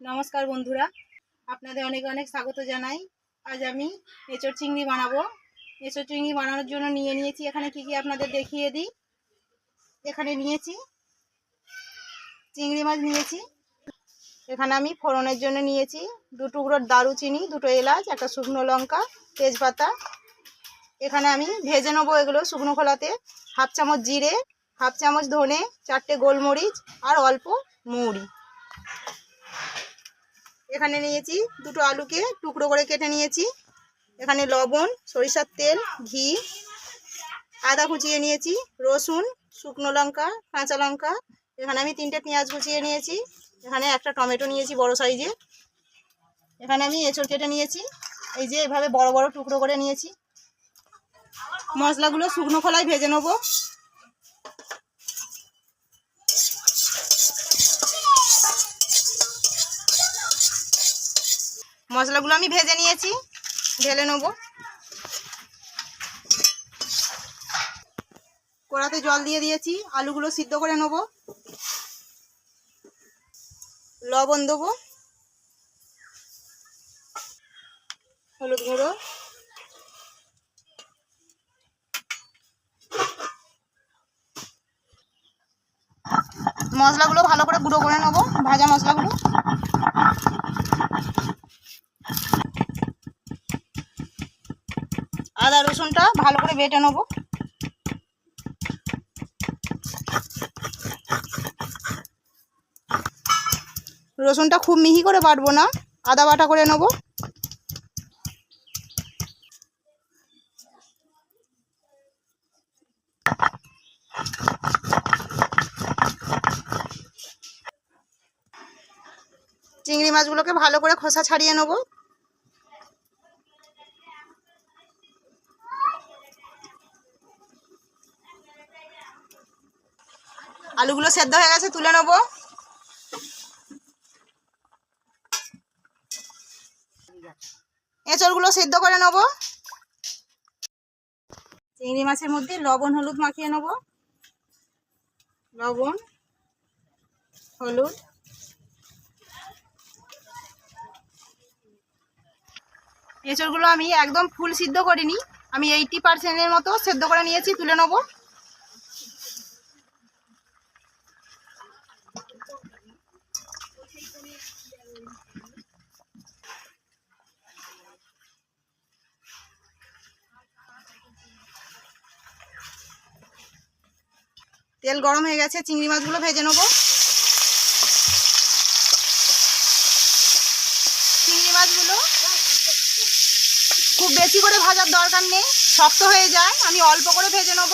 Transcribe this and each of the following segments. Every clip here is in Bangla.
নমস্কার বন্ধুরা, আপনাদের অনেক অনেক স্বাগত জানাই। আজ আমি এঁচোড় চিংড়ি বানাবো। এঁচোড় চিংড়ি বানানোর জন্য নিয়েছি এখানে কি কি আপনাদের দেখিয়ে দিই। এখানে নিয়েছি চিংড়ি মাছ নিয়েছি। এখানে আমি ফোড়নের জন্য নিয়েছি 2 টুকরো দারুচিনি, 2টো এলাচ, একটা শুকনো লঙ্কা, তেজপাতা। এখানে আমি ভেজে নেবো এগুলো শুকনো খোলাতে। 1/2 চামচ জিরে, 1/2 চামচ ধনে, 4টে গোলমরিচ আর অল্প মৌরি। এখানে নিয়েছি 2টো আলুকে টুকরো করে কেটে নিয়েছি। এখানে লবণ, সরিষার তেল, ঘি, আদা কুচিয়ে নিয়েছি, রসুন, শুকনো লঙ্কা, কাঁচা লঙ্কা। এখানে আমি 3টে পেঁয়াজ কুচিয়ে নিয়েছি। এখানে একটা টমেটো নিয়েছি বড় সাইজে। এখানে আমি এঁচোড় কেটে নিয়েছি, এই যে এভাবে বড় বড় টুকরো করে নিয়েছি। মশলাগুলো শুকনো খোলায় ভেজে নেবো। মশলাগুলো আমি ভেজে নিয়েছি, ঢেলে নেবো। কড়াতে জল দিয়ে দিয়েছি, আলুগুলো সিদ্ধ করে নেব। লবণ দেবো, হলুদ গুঁড়ো, মশলাগুলো ভালো করে গুঁড়ো করে নেব, ভাজা মশলাগুলো। আদা রসুনটা ভালো করে বেটে নেব। রসুনটা খুব মিহি করে বাটবো না, আদা বাটা করে নেব। চিংড়ি মাছগুলোকে ভালো করে খোসা ছাড়িয়ে নেব। আলুগুলো সেদ্ধ হয়ে গেছে, তুলে নেব। এঁচড়গুলো সেদ্ধ করে নেব। চিংড়ি মাছের মধ্যে লবণ হলুদ মাখিয়ে নেব। লবণ, হলুদ, এঁচড়গুলো আমি একদম ফুল সিদ্ধ করিনি, আমি 80% মতো সেদ্ধ করে নিয়েছি, তুলে নেব। তেল গরম হয়ে গেছে, চিংড়ি মাছগুলো ভেজে নেব। চিংড়ি মাছগুলো খুব বেশি করে ভাজার দরকার নেই, শক্ত হয়ে যায়, আমি অল্প করে ভেজে নেব।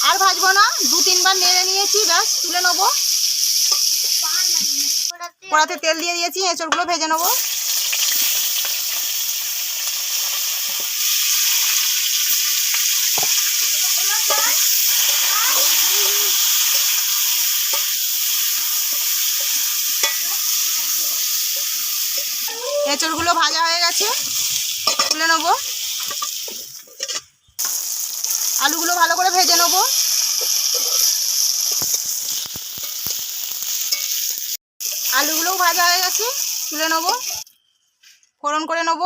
আর ভাজবো না, 2-3 বার নেড়ে নিয়েছি, ব্যাস তুলে নেব। কড়াতে তেল দিয়ে দিয়েছি, এঁচড়গুলো ভেজে নেব। এঁচড়গুলো ভাজা হয়ে গেছে, তুলে নেব। আলুগুলো ভালো করে ভেজে নেব। আলুগুলোও ভাজা হয়ে গেছে, তুলে নেব। ফোড়ন করে নেব।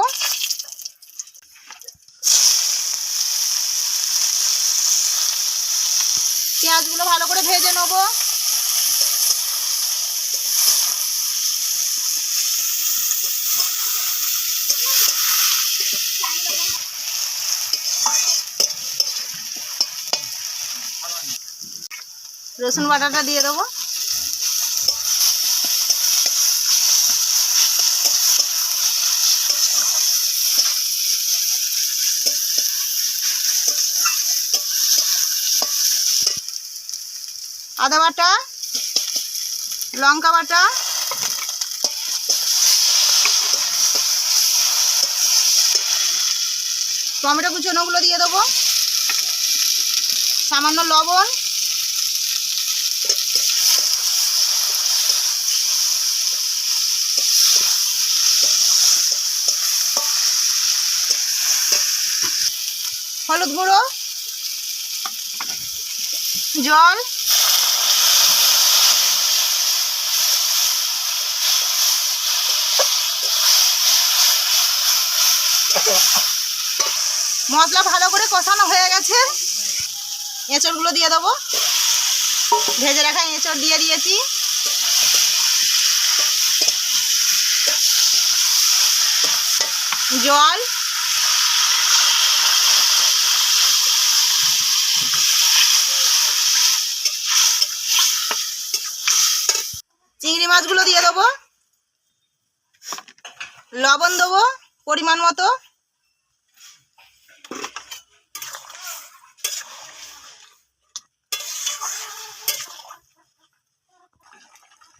পেঁয়াজগুলো ভালো করে ভেজে নেব। রসুন বাটাটা দিয়ে দেবো। আদা বাটা, লঙ্কা বাটা, টমেটো কুচনোগুলো দিয়ে দেবো। সামান্য লবণ, হলুদ গুঁড়ো, জল, মশলা ভালো করে কষানো হয়ে গেছে। এঁচড়গুলো দিয়ে দেবো। ভেজে রাখা এঁচড় দিয়ে দিয়েছি। জল, চিংড়ি মাছগুলো দিয়ে দেবো। লবণ দেবো পরিমাণ মতো।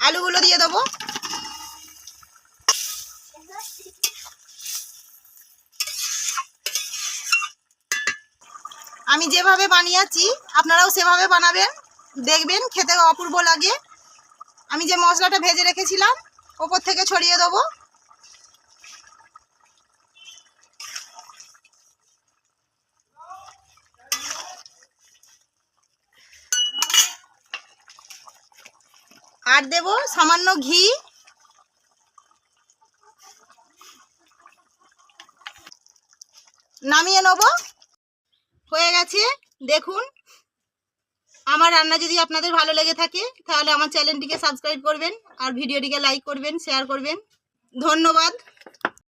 আলুগুলো দিয়ে দেবো। আমি যেভাবে বানিয়েছি আপনারাও সেভাবে বানাবেন, দেখবেন খেতে অপূর্ব লাগে। আমি যে মশলাটা ভেজে রেখেছিলাম ওপর থেকে ছড়িয়ে দেবো। আর দেবো সামান্য ঘি। নামিয়ে নেব। হয়ে গেছে দেখুন। আমার রান্না যদি আপনাদের ভালো লেগে থাকে তাহলে আমার চ্যানেলটিকে সাবস্ক্রাইব করবেন আর ভিডিওটিকে লাইক করবেন, শেয়ার করবেন। ধন্যবাদ।